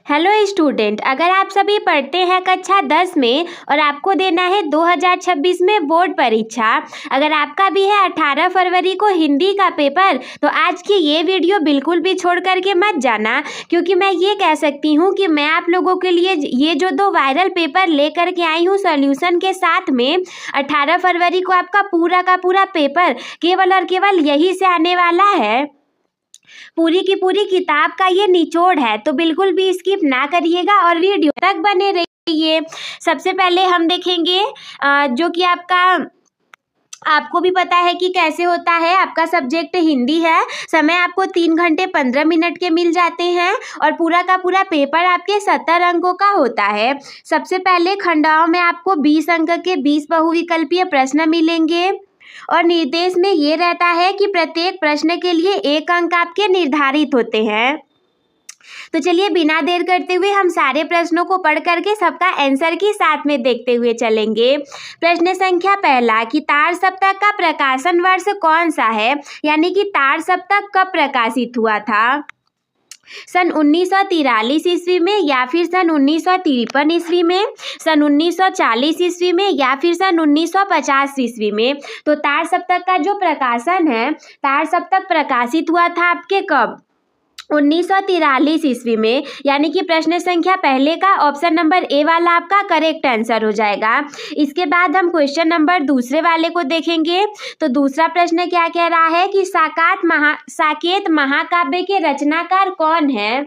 Hello student, अगर आप सभी पढ़ते हैं कक्षा 10 में और आपको देना है 2026 में बोर्ड परीक्षा, अगर आपका भी है 18 फरवरी को हिंदी का पेपर, तो आज की ये वीडियो बिल्कुल भी छोड़ करके मत जाना, क्योंकि मैं ये कह सकती हूँ कि मैं आप लोगों के लिए ये जो 2 वायरल पेपर लेकर के आई हूँ सॉल्यूशन के साथ में, 18 फरवरी को आपका पूरा का पूरा पेपर केवल और केवल यही से आने वाला है। पूरी की पूरी किताब का ये निचोड़ है, तो बिल्कुल भी स्किप ना करिएगा और वीडियो तक बने रहिए। सबसे पहले हम देखेंगे जो कि आपको भी पता है कि कैसे होता है। आपका सब्जेक्ट हिंदी है, समय आपको 3 घंटे 15 मिनट के मिल जाते हैं और पूरा का पूरा पेपर आपके 70 अंकों का होता है। सबसे पहले खंडाओं में आपको 20 अंक के 20 बहुविकल्पीय प्रश्न मिलेंगे और निर्देश में ये रहता है कि प्रत्येक प्रश्न के लिए 1 अंक आपके निर्धारित होते हैं। तो चलिए बिना देर करते हुए हम सारे प्रश्नों को पढ़ करके सबका आंसर की साथ में देखते हुए चलेंगे। प्रश्न संख्या पहला कि तार सप्तक का प्रकाशन वर्ष कौन सा है, यानी कि तार सप्तक कब प्रकाशित हुआ था। सन 1943 ईस्वी में या फिर सन 1953 ईस्वी में, सन 1940 ईस्वी में या फिर सन 1950 ईस्वी में। तो तार सप्तक का जो प्रकाशन है, तार सप्तक प्रकाशित हुआ था आपके कब, 1943 ईस्वी में, यानी कि प्रश्न संख्या पहले का ऑप्शन नंबर ए वाला आपका करेक्ट आंसर हो जाएगा। इसके बाद हम क्वेश्चन नंबर दूसरे वाले को देखेंगे। तो दूसरा प्रश्न क्या कह रहा है कि साकेत महाकाव्य के रचनाकार कौन है।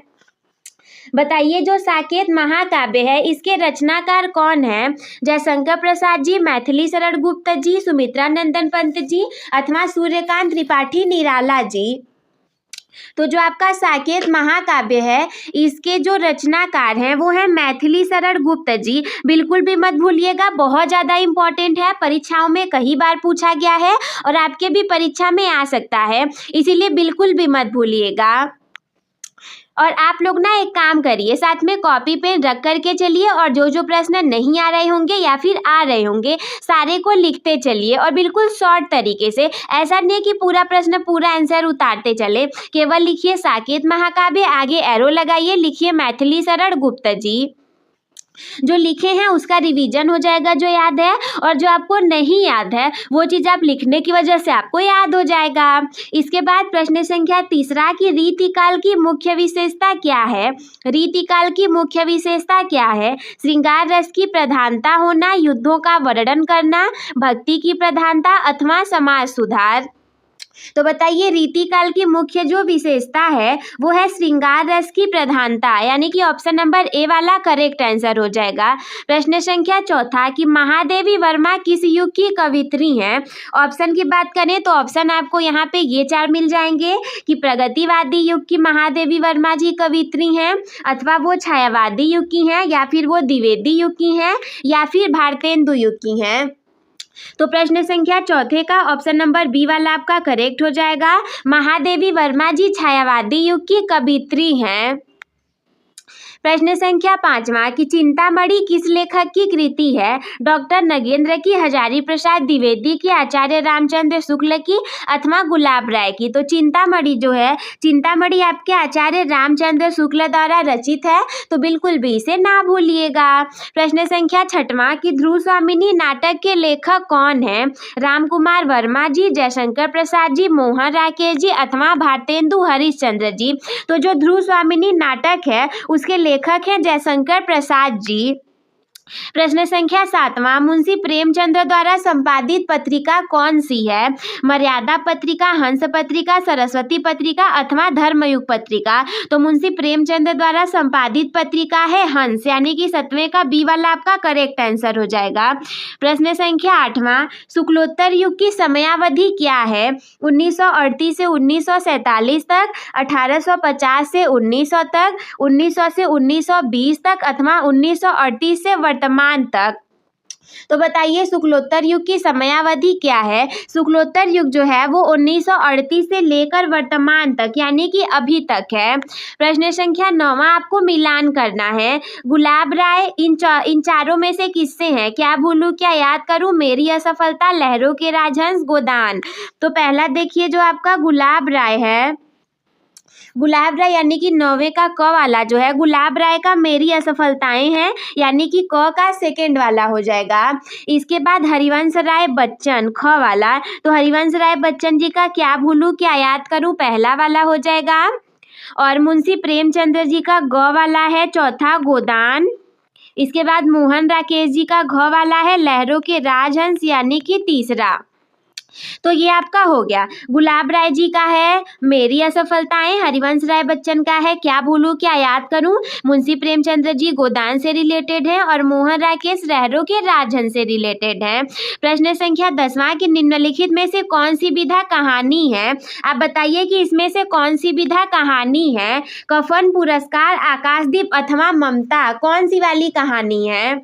बताइए, जो साकेत महाकाव्य है इसके रचनाकार कौन है। जयशंकर प्रसाद जी, मैथिली शरण गुप्त जी, सुमित्रा नंदन पंत जी अथवा सूर्यकांत त्रिपाठी निराला जी। तो जो आपका साकेत महाकाव्य है इसके जो रचनाकार हैं वो है मैथिली शरण गुप्त जी। बिल्कुल भी मत भूलिएगा, बहुत ज़्यादा इम्पोर्टेंट है, परीक्षाओं में कई बार पूछा गया है और आपके भी परीक्षा में आ सकता है, इसीलिए बिल्कुल भी मत भूलिएगा। और आप लोग ना एक काम करिए, साथ में कॉपी पेन रख करके चलिए और जो जो प्रश्न नहीं आ रहे होंगे या फिर आ रहे होंगे सारे को लिखते चलिए और बिल्कुल शॉर्ट तरीके से। ऐसा नहीं कि पूरा प्रश्न पूरा आंसर उतारते चले, केवल लिखिए साकेत महाकाव्य, आगे एरो लगाइए, लिखिए मैथिली शरण गुप्त जी। जो लिखे हैं उसका रिवीजन हो जाएगा जो याद है, और जो आपको नहीं याद है वो चीज़ आप लिखने की वजह से आपको याद हो जाएगा। इसके बाद प्रश्न संख्या तीसरा कि रीतिकाल की मुख्य विशेषता क्या है। रीतिकाल की मुख्य विशेषता क्या है। श्रृंगार रस की प्रधानता होना, युद्धों का वर्णन करना, भक्ति की प्रधानता अथवा समाज सुधार। तो बताइए, रीतिकाल की मुख्य जो विशेषता है वो है श्रृंगार रस की प्रधानता, यानी कि ऑप्शन नंबर ए वाला करेक्ट आंसर हो जाएगा। प्रश्न संख्या चौथा कि महादेवी वर्मा किस युग की कवित्री हैं। ऑप्शन की बात करें तो ऑप्शन आपको यहाँ पे ये 4 मिल जाएंगे कि प्रगतिवादी युग की महादेवी वर्मा जी कवित्री हैं, अथवा वो छायावादी युग की हैं, या फिर वो द्विवेदी युग की हैं, या फिर भारतेंदु युग की हैं। तो प्रश्न संख्या चौथे का ऑप्शन नंबर बी वाला आपका करेक्ट हो जाएगा। महादेवी वर्मा जी छायावादी युग की कवित्री हैं। प्रश्न संख्या 5वां कि चिंतामणि किस लेखक की कृति है। डॉक्टर नगेंद्र की, हजारी प्रसाद द्विवेदी की, आचार्य रामचंद्र शुक्ल की अथवा गुलाब राय की। तो चिंतामणि जो है, चिंतामणि आपके आचार्य रामचंद्र शुक्ल द्वारा रचित है, तो बिल्कुल भी इसे ना भूलिएगा। प्रश्न संख्या 6वां कि ध्रुव स्वामिनी नाटक के लेखक कौन है। राम कुमार वर्मा जी, जयशंकर प्रसाद जी, मोहन राकेश जी अथवा भारतेंदु हरिश्चंद्र जी। तो जो ध्रुव स्वामिनी नाटक है उसके लेखक हैं जयशंकर प्रसाद जी। प्रश्न संख्या 7वां मुंशी प्रेमचंद्र द्वारा संपादित पत्रिका कौन सी है। मर्यादा पत्रिका, हंस पत्रिका, सरस्वती पत्रिका अथवा धर्मयुग पत्रिका। तो मुंशी प्रेमचंद्र द्वारा संपादित पत्रिका है हंस, यानी कि 7वें का बी वाला आपका करेक्ट आंसर हो जाएगा। प्रश्न संख्या 8वां शुक्लोत्तर युग की समयावधि क्या है। 1938 से 1947 तक, 1850 से 1900 तक, 1900 से 1920 तक अथवा 1938 से वर्तमान तक। तो बताइए शुक्लोत्तर युग की समयावधि क्या है। शुक्लोत्तर युग जो है वो 1938 से लेकर वर्तमान तक, यानी कि अभी तक है। प्रश्न संख्या 9वां आपको मिलान करना है। गुलाब राय इन चारों में से किससे हैं। क्या भूलूं, क्या याद करूं, मेरी असफलता, लहरों के राजहंस, गोदान। तो पहला देखिए जो आपका गुलाब राय है गुलाब राय यानी कि 9वें का क वाला जो है गुलाब राय का मेरी असफलताएं हैं यानी कि क का सेकंड वाला हो जाएगा। इसके बाद हरिवंश राय बच्चन ख वाला, तो हरिवंश राय बच्चन जी का क्या भूलूं क्या याद करूं पहला वाला हो जाएगा। और मुंशी प्रेमचंद्र जी का ग वाला है चौथा गोदान। इसके बाद मोहन राकेश जी का घ वाला है लहरों के राजहंस यानी कि तीसरा। तो ये आपका हो गया। गुलाब राय जी का है मेरी असफलताएं, हरिवंश राय बच्चन का है क्या भूलूं क्या याद करूं, मुंशी प्रेमचंद्र जी गोदान से रिलेटेड है और मोहन राकेश लहरों के राजहंस से रिलेटेड है। प्रश्न संख्या 10वां कि निम्नलिखित में से कौन सी विधा कहानी है। आप बताइए कि इसमें से कौन सी विधा कहानी है। कफन, पुरस्कार, आकाशदीप अथवा ममता, कौन सी वाली कहानी है।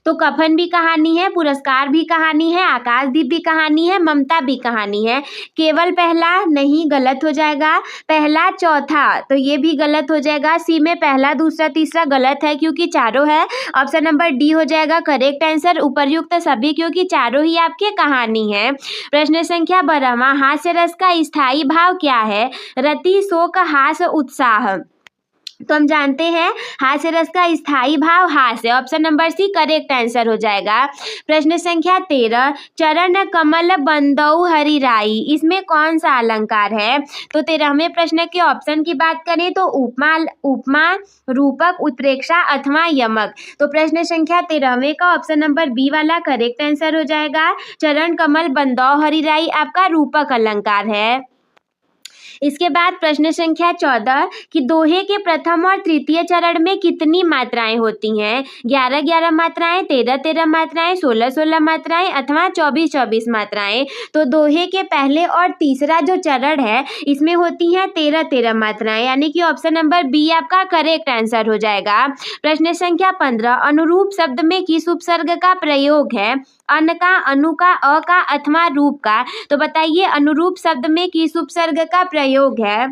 तो कफन भी कहानी है, पुरस्कार भी कहानी है, आकाशदीप भी कहानी है, ममता भी कहानी है। केवल पहला नहीं, गलत हो जाएगा। पहला चौथा तो ये भी गलत हो जाएगा। सी में पहला दूसरा तीसरा गलत है क्योंकि चारों है। ऑप्शन नंबर डी हो जाएगा करेक्ट आंसर, उपर्युक्त सभी क्योंकि चारों ही आपके कहानी है। प्रश्न संख्या 12वां हास्य रस का स्थायी भाव क्या है। रति, शोक, हास, उत्साह। तो हम जानते हैं हास्य रस का स्थायी भाव हास्य, option number C correct answer हो जाएगा। प्रश्न संख्या 13 चरण कमल बंदौ हरिराई, इसमें कौन सा अलंकार है। तो 13वें प्रश्न के ऑप्शन की बात करें तो उपमा, रूपक, उत्प्रेक्षा अथवा यमक। तो प्रश्न संख्या 13वें का ऑप्शन नंबर बी वाला करेक्ट आंसर हो जाएगा। चरण कमल बंदौ हरिराई आपका रूपक अलंकार है। इसके बाद प्रश्न संख्या 14 कि दोहे के प्रथम और तृतीय चरण में कितनी मात्राएं होती हैं। 11-11 मात्राएं, 13-13 मात्राएं, 16-16 मात्राएं अथवा 24-24 मात्राएं। तो दोहे के पहले और तीसरा जो चरण है इसमें होती हैं 13-13 मात्राएं यानी कि ऑप्शन नंबर बी आपका करेक्ट आंसर हो जाएगा। प्रश्न संख्या 15 अनुरूप शब्द में किस उपसर्ग का प्रयोग है। अन का, अनु का, अ का अथवा रूप का। तो बताइए अनुरूप शब्द में किस उपसर्ग का प्रयोग है।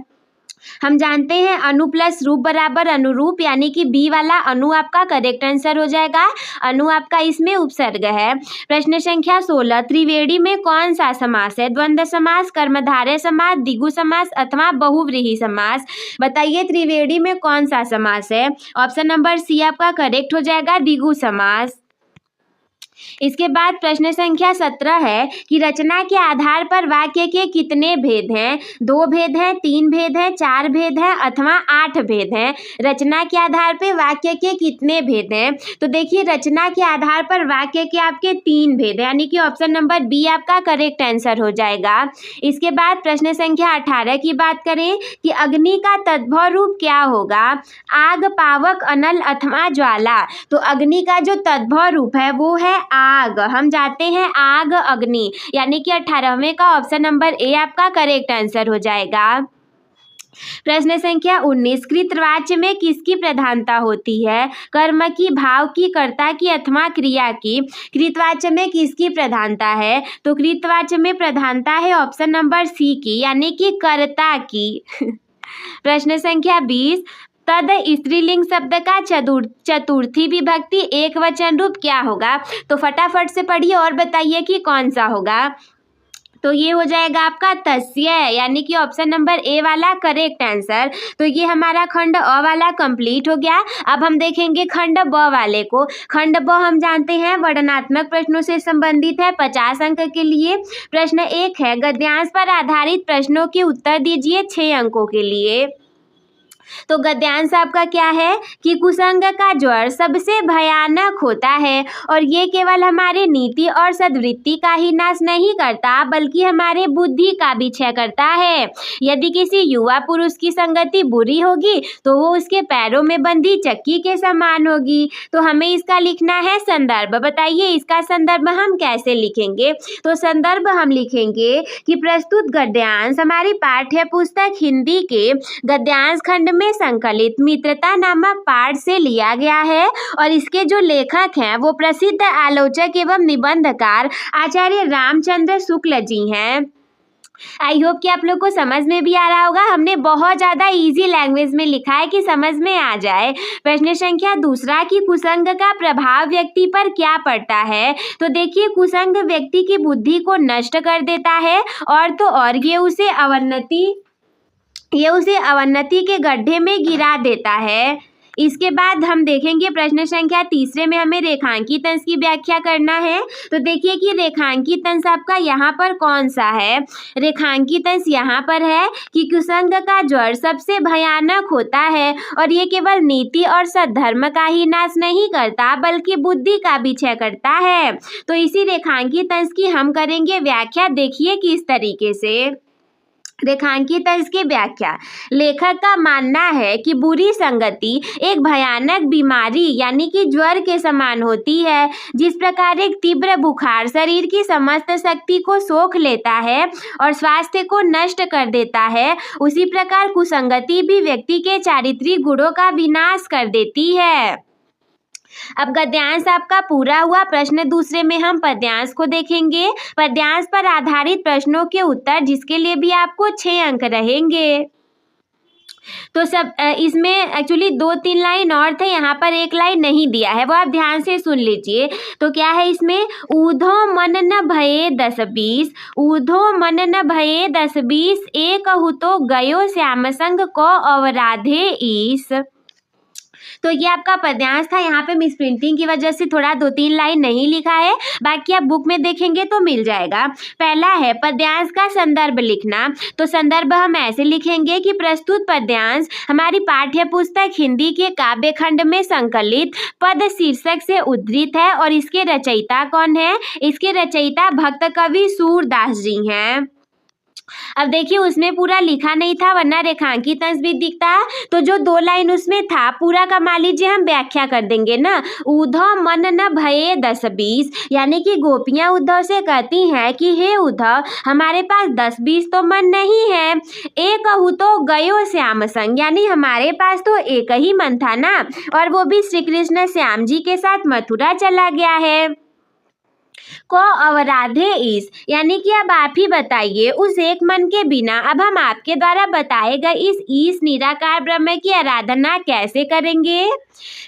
हम जानते हैं अनु प्लस रूप बराबर अनुरूप यानी कि बी वाला अनु आपका करेक्ट आंसर हो जाएगा। अनु आपका इसमें उपसर्ग है। प्रश्न संख्या 16 त्रिवेणी में कौन सा समास है। द्वंद्व समास, कर्मधारय समास, द्विगु समास अथवा बहुव्रीहि समास। बताइए त्रिवेणी में कौन सा समास है। ऑप्शन नंबर सी आपका करेक्ट हो जाएगा द्विगु समास। इसके बाद प्रश्न संख्या 17 है कि रचना के आधार पर वाक्य के कितने भेद हैं। 2 भेद हैं, 3 भेद हैं, 4 भेद हैं अथवा 8 भेद हैं। रचना के आधार पर वाक्य के कितने भेद हैं। तो देखिए रचना के आधार पर वाक्य के आपके 3 भेद हैं यानी कि ऑप्शन नंबर बी आपका करेक्ट आंसर हो जाएगा। इसके बाद प्रश्न संख्या 18 की बात करें कि अग्नि का तद्भव रूप क्या होगा। आग, पावक, अनल अथवा ज्वाला। तो अग्नि का जो तद्भव रूप है वो है आग। हम जाते हैं आग अग्नि यानी कि 18वें का ऑप्शन नंबर ए आपका करेक्ट आंसर हो जाएगा। प्रश्न संख्या 19 कृतवाच्य में किसकी प्रधानता होती है। कर्म की, भाव की, कर्ता की अथवा क्रिया की। कृतवाच्य में किसकी प्रधानता है। तो कृतवाच्य में प्रधानता है ऑप्शन नंबर सी की यानी कि कर्ता की। प्रश्न संख्या 20 तद स्त्रीलिंग शब्द का चतुर्थी विभक्ति एक वचन रूप क्या होगा। तो फटाफट से पढ़िए और बताइए कि कौन सा होगा। तो ये हो जाएगा आपका तस्य यानी कि ऑप्शन नंबर ए वाला करेक्ट आंसर। तो ये हमारा खंड अ वाला कंप्लीट हो गया। अब हम देखेंगे खंड ब वाले को। खंड ब हम जानते हैं वर्णनात्मक प्रश्नों से संबंधित है 50 अंक के लिए। प्रश्न 1 है गद्यांश पर आधारित प्रश्नों के उत्तर दीजिए 6 अंकों के लिए। तो गद्यांश आपका क्या है कि कुसंग का ज्वर सबसे भयानक होता है और ये केवल हमारे नीति और सद्वृत्ति का ही नाश नहीं करता बल्कि हमारे बुद्धि का भी क्षय करता है। यदि किसी युवा पुरुष की संगति बुरी होगी तो वो उसके पैरों में बंधी चक्की के समान होगी। तो हमें इसका लिखना है संदर्भ। बताइए इसका संदर्भ हम कैसे लिखेंगे। तो संदर्भ हम लिखेंगे कि प्रस्तुत गद्यांश हमारी पाठ्य पुस्तक हिंदी के गद्यांश खंड में संकलित मित्रता नामक पाठ से लिया गया है और इसके जो लेखक हैं वो प्रसिद्ध आलोचक एवं निबंधकार आचार्य रामचंद्र शुक्ल जी हैं। आई होप कि आप लोग को समझ में भी आ रहा होगा। हमने बहुत ज़्यादा इजी लैंग्वेज में लिखा है कि समझ में आ जाए। प्रश्न संख्या 2 कि कुसंग का प्रभाव व्यक्ति पर क्या पड़ता है। तो देखिए कुसंग व्यक्ति की बुद्धि को नष्ट कर देता है और तो और ये उसे अवनति ये उसे अवनति के गड्ढे में गिरा देता है। इसके बाद हम देखेंगे प्रश्न संख्या 3 में हमें रेखांकित अंश की व्याख्या करना है। तो देखिए कि रेखांकित अंश आपका यहाँ पर कौन सा है। रेखांकित अंश यहाँ पर है कि कुसंग का ज्वर सबसे भयानक होता है और ये केवल नीति और सद्धर्म का ही नाश नहीं करता बल्कि बुद्धि का भी क्षय करता है। तो इसी रेखांकित अंश की हम करेंगे व्याख्या। देखिए किस तरीके से रेखांकित अंश की व्याख्या। लेखक का मानना है कि बुरी संगति एक भयानक बीमारी यानी कि ज्वर के समान होती है। जिस प्रकार एक तीव्र बुखार शरीर की समस्त शक्ति को सोख लेता है और स्वास्थ्य को नष्ट कर देता है, उसी प्रकार कुसंगति भी व्यक्ति के चारित्रिक गुणों का विनाश कर देती है। अब गद्यांश आपका पूरा हुआ। प्रश्न दूसरे में हम पद्यांश को देखेंगे। पद्यांश पर आधारित प्रश्नों के उत्तर जिसके लिए भी आपको 6 अंक रहेंगे। तो सब इसमें एक्चुअली 2-3 लाइन और थे, यहाँ पर 1 लाइन नहीं दिया है, वो आप ध्यान से सुन लीजिए। तो क्या है इसमें, ऊधो मन न भये 10-20, ऊधो मन न भये 10-20, एक हुतो गयो श्याम संग को अवराधे ईस। तो ये आपका पद्यांश था। यहाँ पे मिसप्रिंटिंग की वजह से थोड़ा 2-3 लाइन नहीं लिखा है, बाकी आप बुक में देखेंगे तो मिल जाएगा। पहला है पद्यांश का संदर्भ लिखना। तो संदर्भ हम ऐसे लिखेंगे कि प्रस्तुत पद्यांश हमारी पाठ्य पुस्तक हिंदी के काव्य खंड में संकलित पद शीर्षक से उद्धृत है और इसके रचयिता कौन है। इसके रचयिता भक्त कवि सूरदास जी हैं। अब देखिए उसमें पूरा लिखा नहीं था वरना रेखांकित अंश भी दिखता। तो जो 2 लाइन उसमें था पूरा का मान लीजिए हम व्याख्या कर देंगे ना। उद्धव मन न भये 10-20, यानी कि गोपियां उद्धव से कहती हैं कि हे उद्धव हमारे पास 10-20 तो मन नहीं है। एक कहू तो गयो श्याम संग, यानी हमारे पास तो एक ही मन था ना, और वो भी श्री कृष्ण श्याम जी के साथ मथुरा चला गया है। को अवराधे ईस, यानी कि अब आप ही बताइए उस एक मन के बिना अब हम आपके द्वारा बताए गए इस ईस निराकार ब्रह्म की आराधना कैसे करेंगे।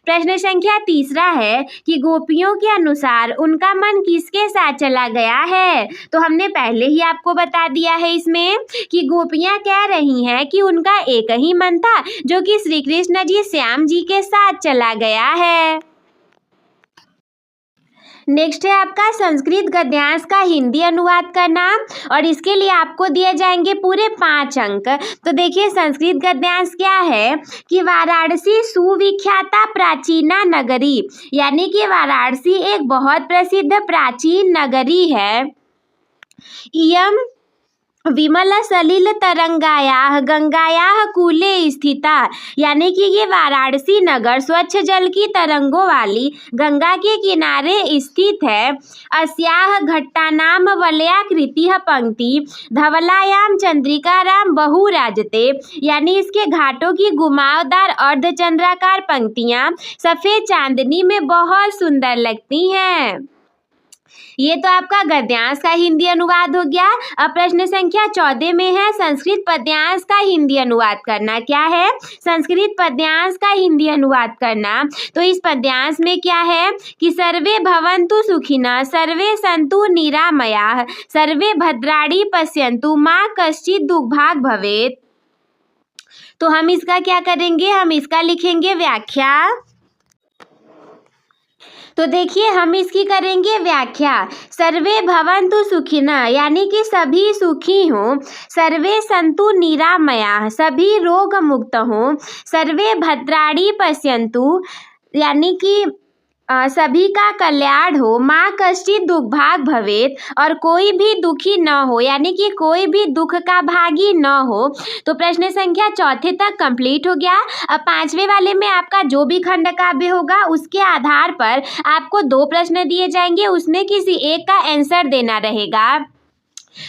प्रश्न संख्या 3 है कि गोपियों के अनुसार उनका मन किसके साथ चला गया है। तो हमने पहले ही आपको बता दिया है इसमें कि गोपियां कह रही हैं कि उनका एक ही मन था जो कि श्री कृष्ण जी श्याम जी के साथ चला गया है। नेक्स्ट है आपका संस्कृत गद्यांश का हिंदी अनुवाद करना और इसके लिए आपको दिए जाएंगे पूरे 5 अंक। तो देखिए संस्कृत गद्यांश क्या है कि वाराणसी सुविख्याता प्राचीना नगरी, यानी कि वाराणसी एक बहुत प्रसिद्ध प्राचीन नगरी है। इयम विमल सलिल तरंगायाः गंगायाः कूले स्थिता, यानी कि ये वाराणसी नगर स्वच्छ जल की तरंगों वाली गंगा के किनारे स्थित है। अस्याः घट्टानाम वलयाकृतिः पंक्ति धवलायाम चंद्रिकाराम बहु राजते, यानी इसके घाटों की घुमावदार अर्धचंद्राकार पंक्तियां सफेद चांदनी में बहुत सुंदर लगती हैं। ये तो आपका गद्यांश का हिंदी अनुवाद हो गया। अब प्रश्न संख्या 14 में है संस्कृत पद्यांश का हिंदी अनुवाद करना। क्या है, संस्कृत पद्यांश का हिंदी अनुवाद करना। तो इस पद्यांश में क्या है कि सर्वे भवन्तु सुखिनः, सर्वे सन्तु निरामयाः, सर्वे भद्राणि पश्यन्तु, मा कश्चित् दुर्भाग् भवेत्। तो हम इसका क्या करेंगे, हम इसका लिखेंगे व्याख्या। तो देखिए हम इसकी करेंगे व्याख्या। सर्वे भवन्तु सुखिनः, यानी कि सभी सुखी हों। सर्वे सन्तु निरामयाः, सभी रोग मुक्त हों। सर्वे भद्राणि पश्यन्तु, यानी कि सभी का कल्याण हो। माँ कश्चित् दुर्भाग् भवेत्, और कोई भी दुखी न हो, यानी कि कोई भी दुख का भागी न हो। तो प्रश्न संख्या 4 तक कंप्लीट हो गया। अब 5वें वाले में आपका जो भी खंड काव्य होगा उसके आधार पर आपको 2 प्रश्न दिए जाएंगे, उसमें किसी एक का आंसर देना रहेगा।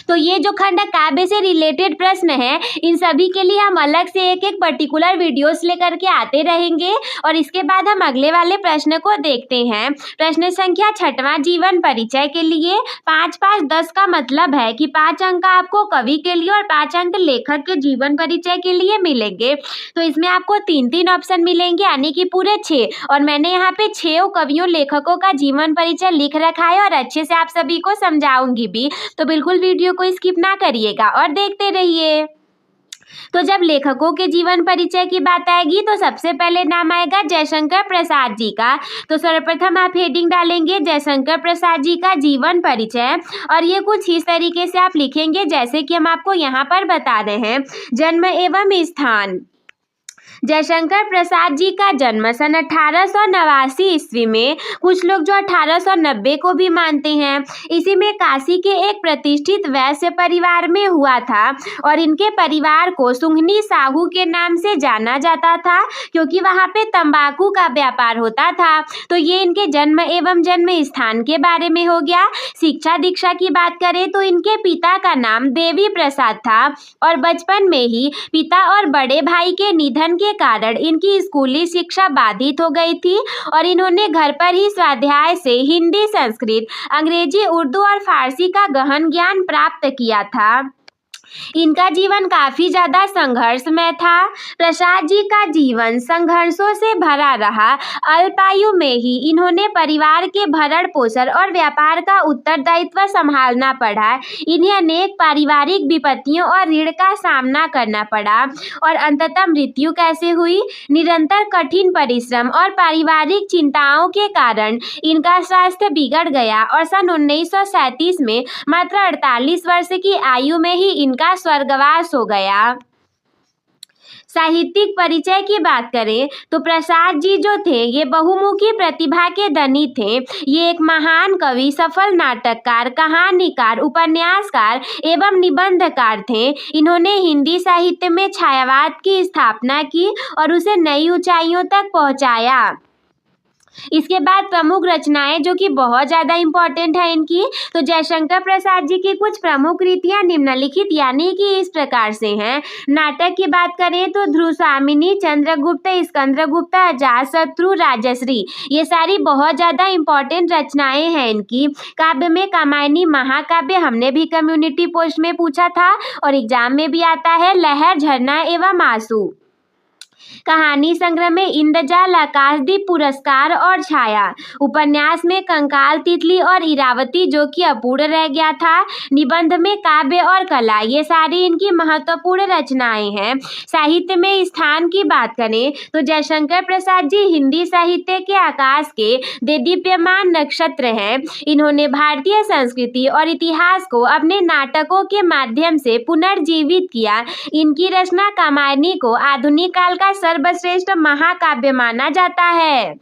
तो ये जो खंड काव्य से रिलेटेड प्रश्न है इन सभी के लिए हम अलग से एक पर्टिकुलर वीडियोस लेकर के आते रहेंगे। और इसके बाद हम अगले वाले प्रश्न को देखते हैं। प्रश्न संख्या 6वां जीवन परिचय के लिए 5-5 10 का मतलब है कि 5 अंक आपको कवि के लिए और 5 अंक लेखक के जीवन परिचय के लिए मिलेंगे। तो इसमें आपको 3-3 ऑप्शन मिलेंगे, यानी कि पूरे 6। और मैंने यहाँ पे 6 कवियों लेखकों का जीवन परिचय लिख रखा है और अच्छे से आप सभी को समझाऊंगी भी। तो बिल्कुल वीडियो को स्किप ना करिएगा और देखते रहिए। तो जब लेखकों के जीवन परिचय की बात आएगी तो सबसे पहले नाम आएगा जयशंकर प्रसाद जी का। तो सर्वप्रथम आप हेडिंग डालेंगे जयशंकर प्रसाद जी का जीवन परिचय, और ये कुछ इस तरीके से आप लिखेंगे जैसे कि हम आपको यहाँ पर बता रहे हैं। जन्म एवं स्थान, जयशंकर प्रसाद जी का जन्म सन 1889 ईस्वी में, कुछ लोग जो 1890 को भी मानते हैं, इसी में काशी के एक प्रतिष्ठित वैश्य परिवार में हुआ था। और इनके परिवार को सुंघनी साहू के नाम से जाना जाता था क्योंकि वहाँ पे तंबाकू का व्यापार होता था। तो ये इनके जन्म एवं जन्म स्थान के बारे में हो गया। शिक्षा दीक्षा की बात करें तो इनके पिता का नाम देवी प्रसाद था, और बचपन में ही पिता और बड़े भाई के निधन के कारण इनकी स्कूली शिक्षा बाधित हो गई थी, और इन्होंने घर पर ही स्वाध्याय से हिंदी, संस्कृत, अंग्रेजी, उर्दू और फारसी का गहन ज्ञान प्राप्त किया था। इनका जीवन काफी ज्यादा संघर्षमय था। प्रसाद जी का जीवन संघर्षों से भरा रहा। अल्पायु में ही इन्होंने परिवार के भरण पोषण और व्यापार का उत्तरदायित्व संभालना पड़ा। इन्हें अनेक पारिवारिक विपत्तियों और ऋण का सामना करना पड़ा, और अंततः मृत्यु कैसे हुई? निरंतर कठिन परिश्रम और पारिवारिक चिंताओं के कारण इनका स्वास्थ्य बिगड़ गया, और सन 1937 में मात्र 48 वर्ष की आयु में ही इनका स्वर्गवास हो गया। साहित्यिक परिचय की बात करें तो प्रसाद जी जो थे ये बहुमुखी प्रतिभा के धनी थे। ये एक महान कवि, सफल नाटककार, कहानीकार, उपन्यासकार एवं निबंधकार थे। इन्होंने हिंदी साहित्य में छायावाद की स्थापना की और उसे नई ऊंचाइयों तक पहुंचाया। इसके बाद प्रमुख रचनाएं जो कि बहुत ज़्यादा इम्पोर्टेंट है इनकी, तो जयशंकर प्रसाद जी की कुछ प्रमुख कृतियां निम्नलिखित यानी कि इस प्रकार से हैं। नाटक की बात करें तो ध्रुवस्वामिनी, चंद्रगुप्त, स्कंदगुप्त, अजातशत्रु, राजश्री, ये सारी बहुत ज़्यादा इम्पोर्टेंट रचनाएं हैं इनकी। काव्य में कामायनी महाकाव्य हमने भी कम्युनिटी पोस्ट में पूछा था और एग्जाम में भी आता है। लहर, झरना एवं आंसू। कहानी संग्रह में इंद्रजाल, आकाशदीप, पुरस्कार और छाया। उपन्यास में कंकाल, तितली और इरावती जो कि अपूर्ण रह गया था। निबंध में काव्य और कला, ये सारी इनकी महत्वपूर्ण रचनाएं हैं। साहित्य में स्थान की बात करें तो जयशंकर प्रसाद जी हिंदी साहित्य के आकाश के देदीप्यमान नक्षत्र हैं। इन्होंने भारतीय संस्कृति और इतिहास को अपने नाटकों के माध्यम से पुनर्जीवित किया। इनकी रचना कामायनी को आधुनिक काल का सर्वश्रेष्ठ महाकाव्य माना जाता है।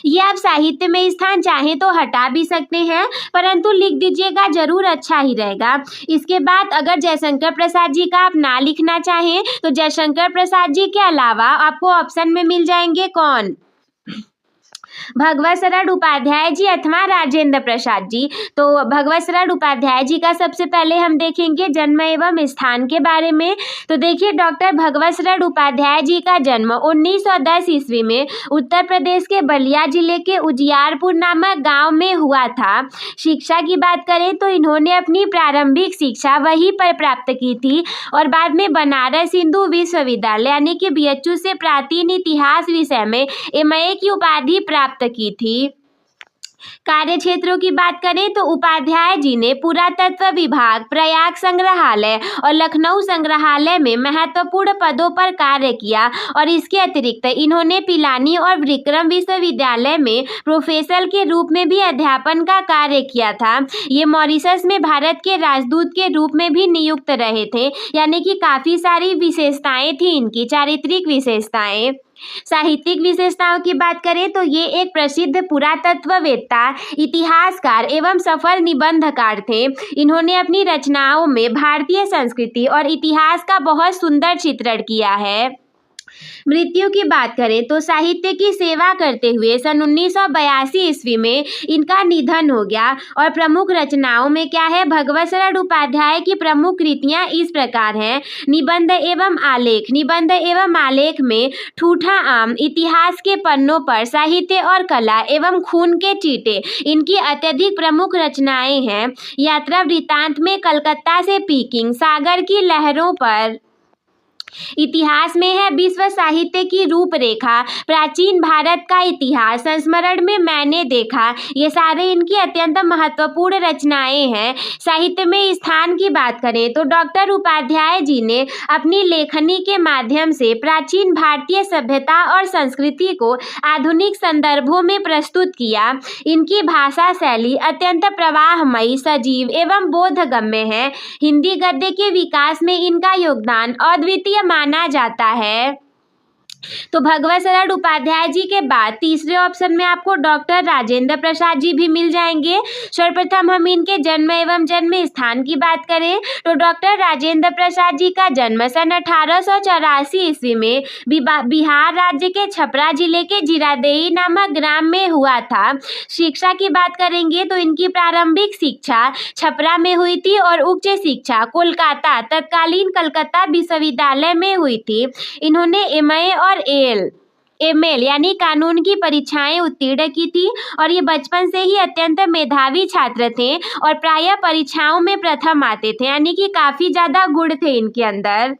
ये आप साहित्य में स्थान चाहे तो हटा भी सकते हैं, परंतु लिख दीजिएगा जरूर, अच्छा ही रहेगा। इसके बाद अगर जयशंकर प्रसाद जी का आप ना लिखना चाहें तो जयशंकर प्रसाद जी के अलावा आपको ऑप्शन में मिल जाएंगे कौन? भगवत शरण उपाध्याय जी अथवा राजेंद्र प्रसाद जी। तो भगवत शरण उपाध्याय जी का सबसे पहले हम देखेंगे जन्म एवं स्थान के बारे में। तो देखिए, डॉक्टर भगवत शरण उपाध्याय जी का जन्म 1910 ईस्वी में उत्तर प्रदेश के बलिया जिले के उजियारपुर नामक गांव में हुआ था। शिक्षा की बात करें तो इन्होंने अपनी प्रारंभिक शिक्षा वहीं पर प्राप्त की थी और बाद में बनारस हिंदू विश्वविद्यालय यानी कि BHU से प्राचीन इतिहास विषय में MA की उपाधि प्राप्त की थी। कार्य क्षेत्रों की बात करें तो उपाध्याय जी ने पुरातत्व विभाग, प्रयाग संग्रहालय और लखनऊ संग्रहालय में महत्वपूर्ण पदों पर कार्य किया, और इसके अतिरिक्त इन्होंने पिलानी और विक्रम विश्वविद्यालय में प्रोफेसर के रूप में भी अध्यापन का कार्य किया था। ये मॉरिशस में भारत के राजदूत के रूप में भी नियुक्त रहे थे, यानी कि काफ़ी सारी विशेषताएं थी इनकी, चारित्रिक विशेषताएं। साहित्यिक विशेषताओं की बात करें तो ये एक प्रसिद्ध पुरातत्ववेत्ता, इतिहासकार एवं सफल निबंधकार थे। इन्होंने अपनी रचनाओं में भारतीय संस्कृति और इतिहास का बहुत सुंदर चित्रण किया है। मृत्यु की बात करें तो साहित्य की सेवा करते हुए सन 1982 ईस्वी में इनका निधन हो गया। और प्रमुख रचनाओं में क्या है? भगवत शरण उपाध्याय की प्रमुख कृतियां इस प्रकार हैं। निबंध एवं आलेख। निबंध एवं आलेख में ठूठा आम, इतिहास के पन्नों पर साहित्य और कला एवं खून के चीटे इनकी अत्यधिक प्रमुख रचनाएं हैं। यात्रा वृत्तांत में कलकत्ता से पीकिंग, सागर की लहरों पर इतिहास में है विश्व साहित्य की रूपरेखा, प्राचीन भारत का इतिहास, संस्मरण में मैंने देखा, ये सारे इनकी अत्यंत महत्वपूर्ण रचनाएं हैं। साहित्य में स्थान की बात करें तो डॉक्टर उपाध्याय जी ने अपनी लेखनी के माध्यम से प्राचीन भारतीय सभ्यता और संस्कृति को आधुनिक संदर्भों में प्रस्तुत किया। इनकी भाषा शैली अत्यंत प्रवाहमयी, सजीव एवं बोधगम्य है। हिंदी गद्य के विकास में इनका योगदान अद्वितीय माना जाता है। तो भगवत शरण उपाध्याय जी के बाद तीसरे ऑप्शन में आपको डॉक्टर राजेंद्र प्रसाद जी भी मिल जाएंगे। सर्वप्रथम हम इनके जन्म एवं जन्म स्थान की बात करें तो डॉक्टर राजेंद्र प्रसाद जी का जन्म सन 1884 ईस्वी में बिहार राज्य के छपरा जिले के जीरादेई नामक ग्राम में हुआ था। शिक्षा की बात करेंगे तो इनकी प्रारंभिक शिक्षा छपरा में हुई थी और उच्च शिक्षा कोलकाता तत्कालीन कलकत्ता विश्वविद्यालय में हुई थी। इन्होंने एमए और एमएल यानी कानून की परीक्षाएं उत्तीर्ण की थी और ये बचपन से ही अत्यंत मेधावी छात्र थे और प्रायः परीक्षाओं में प्रथम आते थे, यानी कि काफी ज्यादा गुण थे इनके अंदर।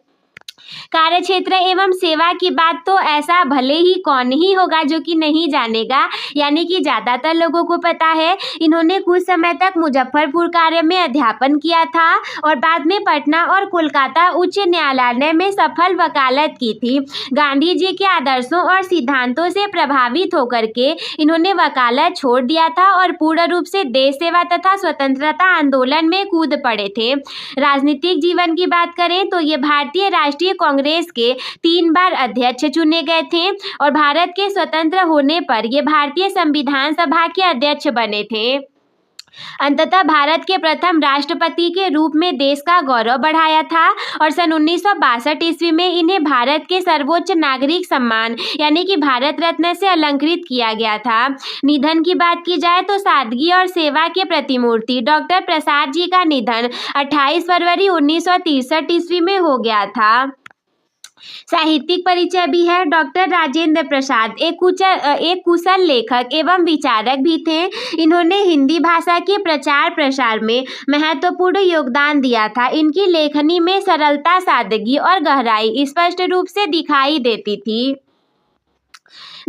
कार्य क्षेत्र एवं सेवा की बात तो ऐसा भले ही कौन ही होगा जो कि नहीं जानेगा, यानी कि ज्यादातर लोगों को पता है। इन्होंने कुछ समय तक मुजफ्फरपुर कार्य में अध्यापन किया था और बाद में पटना और कोलकाता उच्च न्यायालय में सफल वकालत की थी। गांधी जी के आदर्शों और सिद्धांतों से प्रभावित होकर के इन्होंने वकालत छोड़ दिया था और पूर्ण रूप से देश सेवा तथा स्वतंत्रता आंदोलन में कूद पड़े थे। राजनीतिक जीवन की बात करें तो ये भारतीय राष्ट्रीय कांग्रेस के 3 बार अध्यक्ष चुने गए थे और भारत के स्वतंत्र होने पर ये भारतीय संविधान सभा के अध्यक्ष बने थे। अंततः भारत के प्रथम राष्ट्रपति के रूप में देश का गौरव बढ़ाया था और सन 1962 ईस्वी में इन्हें भारत के सर्वोच्च नागरिक सम्मान यानी कि भारत रत्न से अलंकृत किया गया था। निधन की बात की जाए तो सादगी और सेवा के प्रतिमूर्ति डॉक्टर प्रसाद जी का निधन 28 फरवरी 1963 ईस्वी में हो गया था। साहित्यिक परिचय भी है। डॉक्टर राजेंद्र प्रसाद एक कुशल लेखक एवं विचारक भी थे। इन्होंने हिंदी भाषा के प्रचार प्रसार में महत्वपूर्ण योगदान दिया था। इनकी लेखनी में सरलता, सादगी और गहराई स्पष्ट रूप से दिखाई देती थी।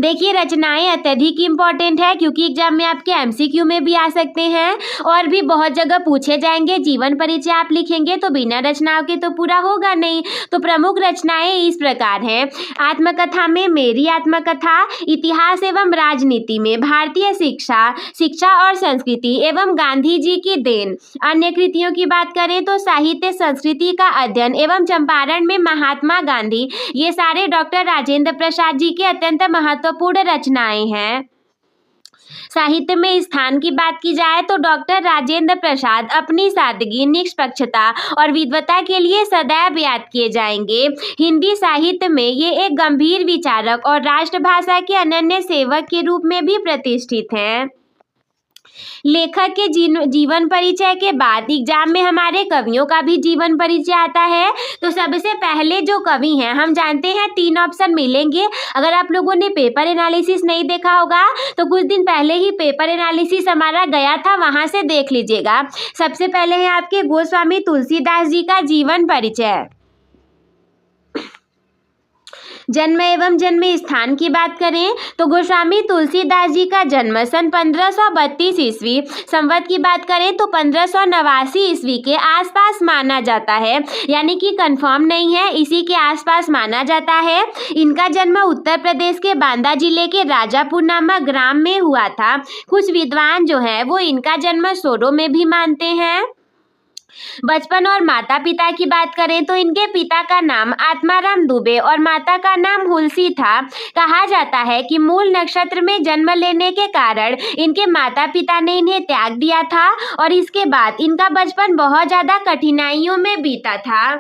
देखिए, रचनाएं अत्यधिक इम्पॉर्टेंट है क्योंकि एग्जाम में आपके एमसीक्यू में भी आ सकते हैं और भी बहुत जगह पूछे जाएंगे। जीवन परिचय आप लिखेंगे तो बिना रचनाओं के तो पूरा होगा नहीं। तो प्रमुख रचनाएं इस प्रकार हैं। आत्मकथा में मेरी आत्मकथा, इतिहास एवं राजनीति में भारतीय शिक्षा और संस्कृति एवं गांधी जी की देन। अन्य कृतियों की बात करें तो साहित्य, संस्कृति का अध्ययन एवं चंपारण में महात्मा गांधी, ये सारे डॉक्टर राजेंद्र प्रसाद जी के अत्यंत महत्वपूर्ण रचनाएं हैं। साहित्य में स्थान की बात की जाए तो डॉक्टर राजेंद्र प्रसाद अपनी सादगी, निष्पक्षता और विद्वता के लिए सदैव याद किए जाएंगे। हिंदी साहित्य में ये एक गंभीर विचारक और राष्ट्रभाषा के अनन्य सेवक के रूप में भी प्रतिष्ठित हैं। लेखक के जीवन परिचय के बाद एग्जाम में हमारे कवियों का भी जीवन परिचय आता है। तो सबसे पहले जो कवि हैं, हम जानते हैं 3 ऑप्शन मिलेंगे। अगर आप लोगों ने पेपर एनालिसिस नहीं देखा होगा तो कुछ दिन पहले ही पेपर एनालिसिस हमारा गया था, वहां से देख लीजिएगा। सबसे पहले है आपके गोस्वामी तुलसीदास जी का जीवन परिचय। जन्म एवं जन्म स्थान की बात करें तो गोस्वामी तुलसीदास जी का जन्म सन 1532 ईस्वी, संवत की बात करें तो 1589 ईस्वी के आसपास माना जाता है, यानी कि कंफर्म नहीं है, इसी के आसपास माना जाता है। इनका जन्म उत्तर प्रदेश के बांदा जिले के राजापुर नामक ग्राम में हुआ था। कुछ विद्वान जो है वो इनका जन्म सोरो में भी मानते हैं। बचपन और माता पिता की बात करें तो इनके पिता का नाम आत्माराम दुबे और माता का नाम हुलसी था। कहा जाता है कि मूल नक्षत्र में जन्म लेने के कारण इनके माता पिता ने इन्हें त्याग दिया था और इसके बाद इनका बचपन बहुत ज्यादा कठिनाइयों में बीता था।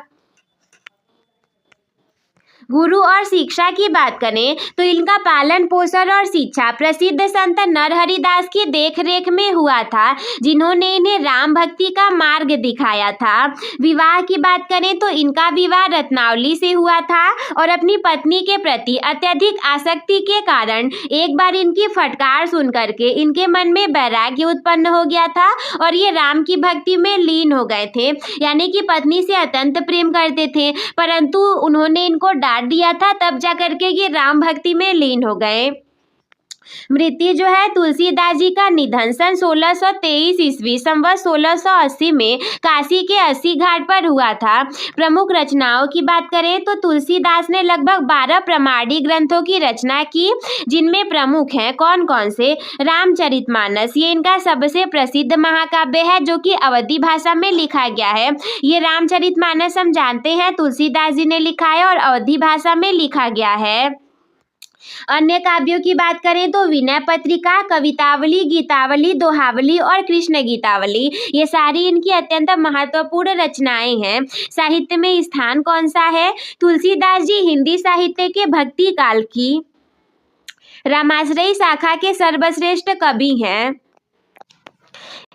गुरु और शिक्षा की बात करें तो इनका पालन पोषण और शिक्षा प्रसिद्ध संत नरहरिदास की देखरेख में हुआ था, जिन्होंने इन्हें राम भक्ति का मार्ग दिखाया था। विवाह की बात करें तो इनका विवाह रत्नावली से हुआ था और अपनी पत्नी के प्रति अत्यधिक आसक्ति के कारण एक बार इनकी फटकार सुन करके इनके मन में वैराग्य उत्पन्न हो गया था और ये राम की भक्ति में लीन हो गए थे, यानी कि पत्नी से अत्यंत प्रेम करते थे, परंतु उन्होंने इनको डांट दिया था, तब जाकर के ये राम भक्ति में लीन हो गए। मृत्यु जो है तुलसीदास जी का निधन सन 1623 ईस्वी संवत 1680 में काशी के अस्सी घाट पर हुआ था। प्रमुख रचनाओं की बात करें तो तुलसीदास ने लगभग 12 प्रामाणिक ग्रंथों की रचना की, जिनमें प्रमुख हैं कौन कौन से? रामचरितमानस, ये इनका सबसे प्रसिद्ध महाकाव्य है जो कि अवधी भाषा में लिखा गया है। ये रामचरितमानस हम जानते हैं तुलसीदास जी ने लिखा है और अवधी भाषा में लिखा गया है। अन्य काव्यों की बात करें तो विनय पत्रिका, कवितावली, गीतावली, दोहावली और कृष्ण गीतावली, ये सारी इनकी अत्यंत महत्वपूर्ण रचनाएं हैं। साहित्य में स्थान कौन सा है? तुलसीदास जी हिंदी साहित्य के भक्ति काल की रामाश्रयी शाखा के सर्वश्रेष्ठ कवि हैं।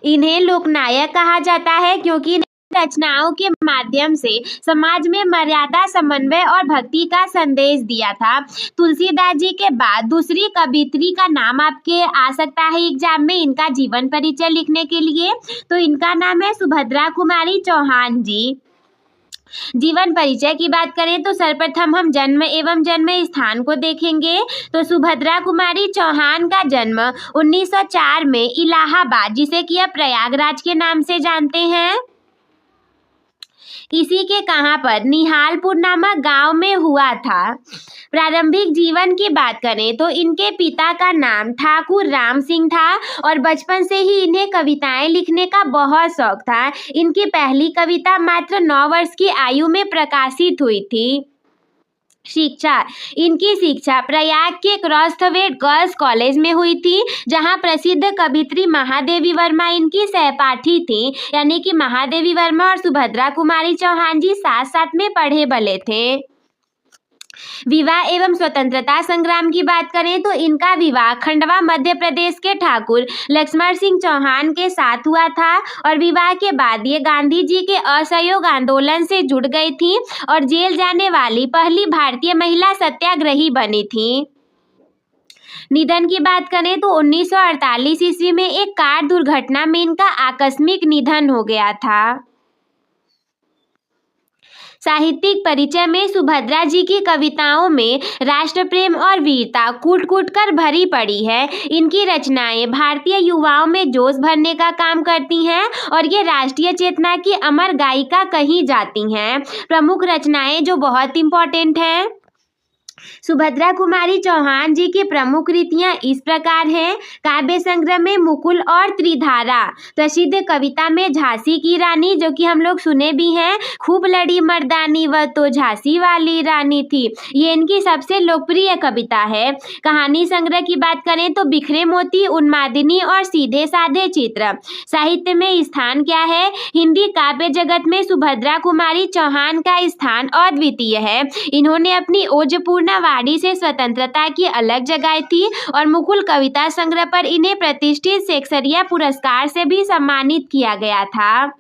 इन्हें लोकनायक कहा जाता है क्योंकि रचनाओं के माध्यम से समाज में मर्यादा, समन्वय और भक्ति का संदेश दिया था। तुलसीदास जी के बाद दूसरी कवियत्री का नाम आपके आ सकता है एग्जाम में इनका जीवन परिचय लिखने के लिए, तो इनका नाम है सुभद्रा कुमारी चौहान जी। जीवन परिचय की बात करें तो सर्वप्रथम हम जन्म एवं जन्म स्थान को देखेंगे। तो सुभद्रा कुमारी चौहान का जन्म 1904 में इलाहाबाद, जिसे कि अब प्रयागराज के नाम से जानते हैं, इसी के कहां पर निहालपुर नामक गांव में हुआ था। प्रारंभिक जीवन की बात करें तो इनके पिता का नाम ठाकुर राम सिंह था और बचपन से ही इन्हें कविताएं लिखने का बहुत शौक था। इनकी पहली कविता मात्र 9 वर्ष की आयु में प्रकाशित हुई थी। शिक्षा, इनकी शिक्षा प्रयाग के क्रॉसथवेट गर्ल्स कॉलेज में हुई थी, जहां प्रसिद्ध कवित्री महादेवी वर्मा इनकी सहपाठी थी, यानी कि महादेवी वर्मा और सुभद्रा कुमारी चौहान जी साथ साथ में पढ़े बले थे। विवाह एवं स्वतंत्रता संग्राम की बात करें तो इनका विवाह खंडवा मध्य प्रदेश के ठाकुर लक्ष्मण सिंह चौहान के साथ हुआ था और विवाह के बाद ये गांधी जी के असहयोग आंदोलन से जुड़ गई थी और जेल जाने वाली पहली भारतीय महिला सत्याग्रही बनी थी। निधन की बात करें तो 1948 ईस्वी में एक कार दुर्घटना में इनका आकस्मिक निधन हो गया था। साहित्यिक परिचय में सुभद्रा जी की कविताओं में राष्ट्र प्रेम और वीरता कूट कूट कर भरी पड़ी है। इनकी रचनाएं भारतीय युवाओं में जोश भरने का काम करती हैं और ये राष्ट्रीय चेतना की अमर गायिका कही जाती हैं। प्रमुख रचनाएं जो बहुत इंपॉर्टेंट हैं, सुभद्रा कुमारी चौहान जी की प्रमुख कृतियां इस प्रकार हैं। काव्य संग्रह में मुकुल और त्रिधारा, प्रसिद्ध कविता में झांसी की रानी, जो कि हम लोग सुने भी हैं, खूब लड़ी मर्दानी वह तो झांसी वाली रानी थी, ये इनकी सबसे लोकप्रिय कविता है। कहानी संग्रह की बात करें तो बिखरे मोती, उन्मादिनी और सीधे साधे चित्र। साहित्य में स्थान क्या है? हिंदी काव्य जगत में सुभद्रा कुमारी चौहान का स्थान अद्वितीय है। इन्होंने अपनी ओजपूर्ण वाणी से स्वतंत्रता की अलग जगाई थी और मुकुल कविता संग्रह पर इन्हें प्रतिष्ठित शेक्सपियर पुरस्कार से भी सम्मानित किया गया था।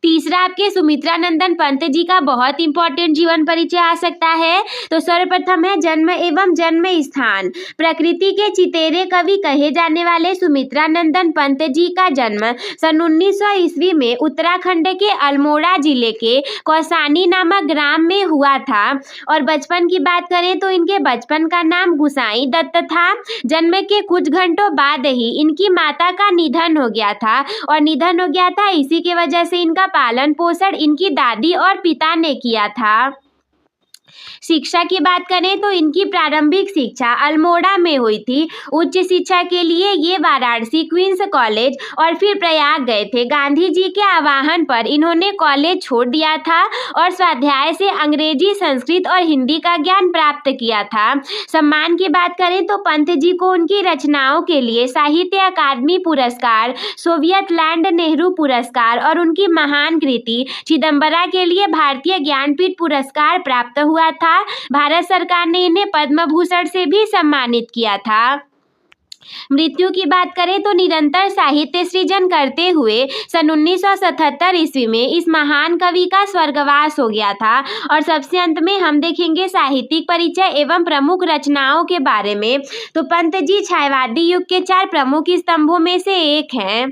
तीसरा आपके सुमित्रा नंदन पंत जी का बहुत इंपॉर्टेंट जीवन परिचय आ सकता है। तो सर्वप्रथम है जन्म एवं जन्म स्थान। प्रकृति के चितेरे कवि कहे जाने वाले सुमित्रा नंदन पंत जी का जन्म सन 1900 ईस्वी में उत्तराखंड के अल्मोड़ा जिले के कौसानी नामक ग्राम में हुआ था। और बचपन की बात करें तो इनके बचपन का नाम गुसाई दत्त था। जन्म के कुछ घंटों बाद ही इनकी माता का निधन हो गया था और निधन हो गया था इसी की वजह से इनका पालन पोषण इनकी दादी और पिता ने किया था। शिक्षा की बात करें तो इनकी प्रारंभिक शिक्षा अल्मोड़ा में हुई थी। उच्च शिक्षा के लिए ये वाराणसी क्वींस कॉलेज और फिर प्रयाग गए थे। गांधी जी के आह्वान पर इन्होंने कॉलेज छोड़ दिया था और स्वाध्याय से अंग्रेजी, संस्कृत और हिंदी का ज्ञान प्राप्त किया था। सम्मान की बात करें तो पंत जी को उनकी रचनाओं के लिए साहित्य अकादमी पुरस्कार, सोवियत लैंड नेहरू पुरस्कार और उनकी महान कृति चिदम्बरा के लिए भारतीय ज्ञानपीठ पुरस्कार प्राप्त हुआ हुआ था। भारत सरकार ने इन्हें पद्म भूषण से भी सम्मानित किया था। मृत्यु की बात करें तो निरंतर साहित्य सृजन करते हुए सन 1977 ईस्वी में इस महान कवि का स्वर्गवास हो गया था। और सबसे अंत में हम देखेंगे साहित्यिक परिचय एवं प्रमुख रचनाओं के बारे में। तो पंत जी छायावादी युग के 4 प्रमुख स्तंभों में से एक हैं।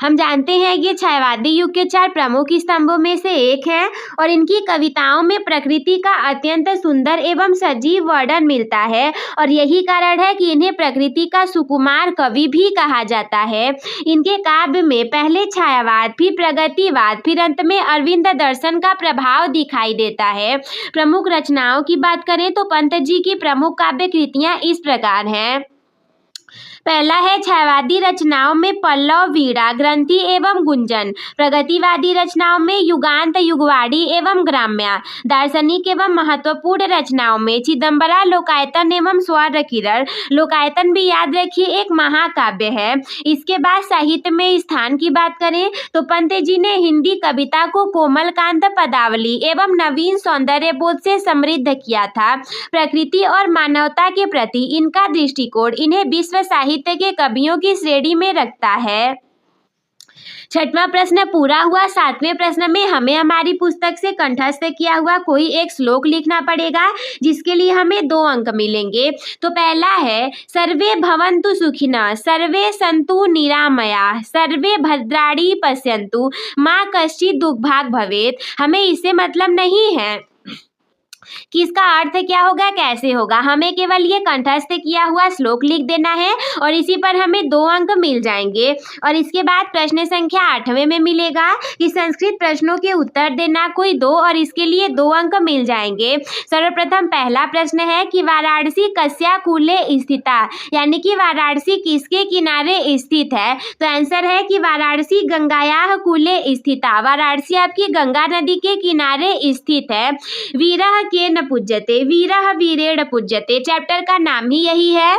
हम जानते हैं ये छायावादी युग के 4 प्रमुख स्तंभों में से एक है और इनकी कविताओं में प्रकृति का अत्यंत सुंदर एवं सजीव वर्णन मिलता है और यही कारण है कि इन्हें प्रकृति का सुकुमार कवि भी कहा जाता है। इनके काव्य में पहले छायावाद, फिर प्रगतिवाद, फिर अंत में अरविंद दर्शन का प्रभाव दिखाई देता है। प्रमुख रचनाओं की बात करें तो पंत जी की प्रमुख काव्य कृतियां इस प्रकार हैं। पहला है छायावादी रचनाओं में पल्लव, वीणा, ग्रंथि एवं गुंजन। प्रगतिवादी रचनाओं में युगांत, युगवाणी एवं ग्राम्या। दार्शनिक एवं महत्वपूर्ण रचनाओं में चिदंबरा, लोकायतन एवं स्वर्ण किरण। लोकायतन भी याद रखिए एक महाकाव्य है। इसके बाद साहित्य में स्थान की बात करें तो पंत जी ने हिंदी कविता को कोमलकांत पदावली एवं नवीन सौंदर्य बोध से समृद्ध किया था। प्रकृति और मानवता के प्रति इनका दृष्टिकोण इन्हें विश्व साहित्य के कवियों की श्रेणी में रखता है। छठवां प्रश्न पूरा हुआ। 7वें प्रश्न में हमें हमारी पुस्तक से कंठस्थ किया हुआ कोई एक श्लोक लिखना पड़ेगा जिसके लिए हमें 2 अंक मिलेंगे। तो पहला है सर्वे भवन्तु सुखिनः, सर्वे सन्तु निरामयाः, सर्वे भद्राणि पश्यन्तु, मा कश्चित् दुर्भाग् भवेत्। हमें इससे मतलब नहीं है कि इसका अर्थ क्या होगा, कैसे होगा। हमें केवल ये कंठस्थ किया हुआ श्लोक लिख देना है और इसी पर हमें 2 अंक मिल जाएंगे। और इसके बाद प्रश्न संख्या 8वें में मिलेगा कि संस्कृत प्रश्नों के उत्तर देना कोई 2 और इसके लिए 2 अंक मिल जाएंगे। सर्वप्रथम पहला प्रश्न है कि वाराणसी कस्या कूले स्थिता, यानी कि वाराणसी किसके किनारे स्थित है। तो आंसर है कि वाराणसी गंगायाः कूले स्थिता। वाराणसी आपकी गंगा नदी के किनारे स्थित है। वीरः केन पूज्यते, वीरः वीरेण पूज्यते। चैप्टर का नाम ही यही है।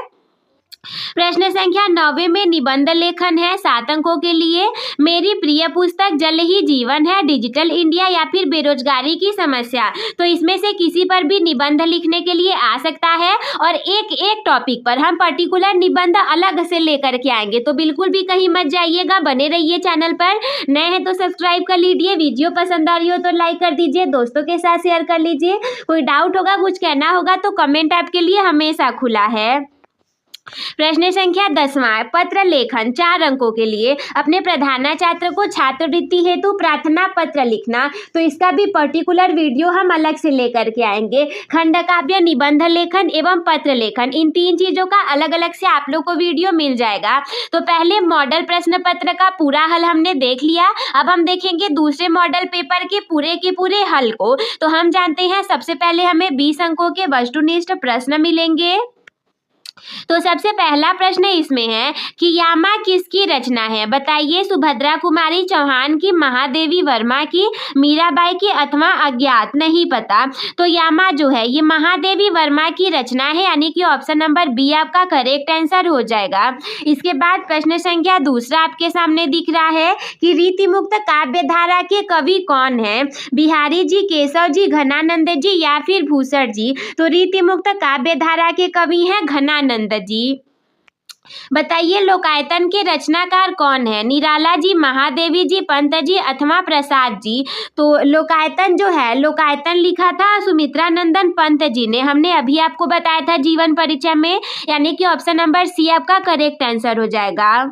प्रश्न संख्या 9 में निबंध लेखन है 7 अंकों के लिए। मेरी प्रिय पुस्तक जल ही जीवन है, डिजिटल इंडिया या फिर बेरोजगारी की समस्या। तो इसमें से किसी पर भी निबंध लिखने के लिए आ सकता है और एक टॉपिक पर हम पर्टिकुलर निबंध अलग से लेकर के आएंगे। तो बिल्कुल भी कहीं मत जाइएगा, बने रहिए चैनल पर। नए हैं तो सब्सक्राइब कर लीजिए, वीडियो पसंद आ रही हो तो लाइक कर दीजिए, दोस्तों के साथ शेयर कर लीजिए। कोई डाउट होगा, कुछ कहना होगा तो कमेंट आपके लिए हमेशा खुला है। प्रश्न संख्या 10वां पत्र लेखन 4 अंकों के लिए। अपने प्रधानाचार्य को छात्रवृत्ति हेतु प्रार्थना पत्र लिखना। तो इसका भी पर्टिकुलर वीडियो हम अलग से लेकर के आएंगे। खंड काव्य, निबंध लेखन एवं पत्र लेखन, इन 3 चीजों का अलग अलग से आप लोग को वीडियो मिल जाएगा। तो पहले मॉडल प्रश्न पत्र का पूरा हल हमने देख लिया। अब हम देखेंगे दूसरे मॉडल पेपर के पूरे हल को। तो हम जानते हैं सबसे पहले हमें 20 अंकों के वस्तुनिष्ठ प्रश्न मिलेंगे। तो सबसे पहला प्रश्न इसमें है कि यामा किसकी रचना है। बताइए, सुभद्रा कुमारी चौहान की, महादेवी वर्मा की, मीराबाई की अथवा अज्ञात, नहीं पता। तो यामा जो है ये महादेवी वर्मा की रचना है, यानी कि ऑप्शन नंबर बी आपका करेक्ट आंसर हो जाएगा। इसके बाद प्रश्न संख्या 2 आपके सामने दिख रहा है कि रीति मुक्त काव्य धारा के कवि कौन है। बिहारी जी, केशव जी, घनानंद जी या फिर भूषण जी। तो रीति मुक्त काव्य धारा के कवि हैं घनानंद जी। बताइए लोकायतन के रचनाकार कौन है। निराला जी, महादेवी जी, पंत जी अथवा प्रसाद जी। तो लोकायतन जो है, लोकायतन लिखा था सुमित्रा नंदन पंत जी ने। हमने अभी आपको बताया था जीवन परिचय में, यानी कि ऑप्शन नंबर सी आपका करेक्ट आंसर हो जाएगा।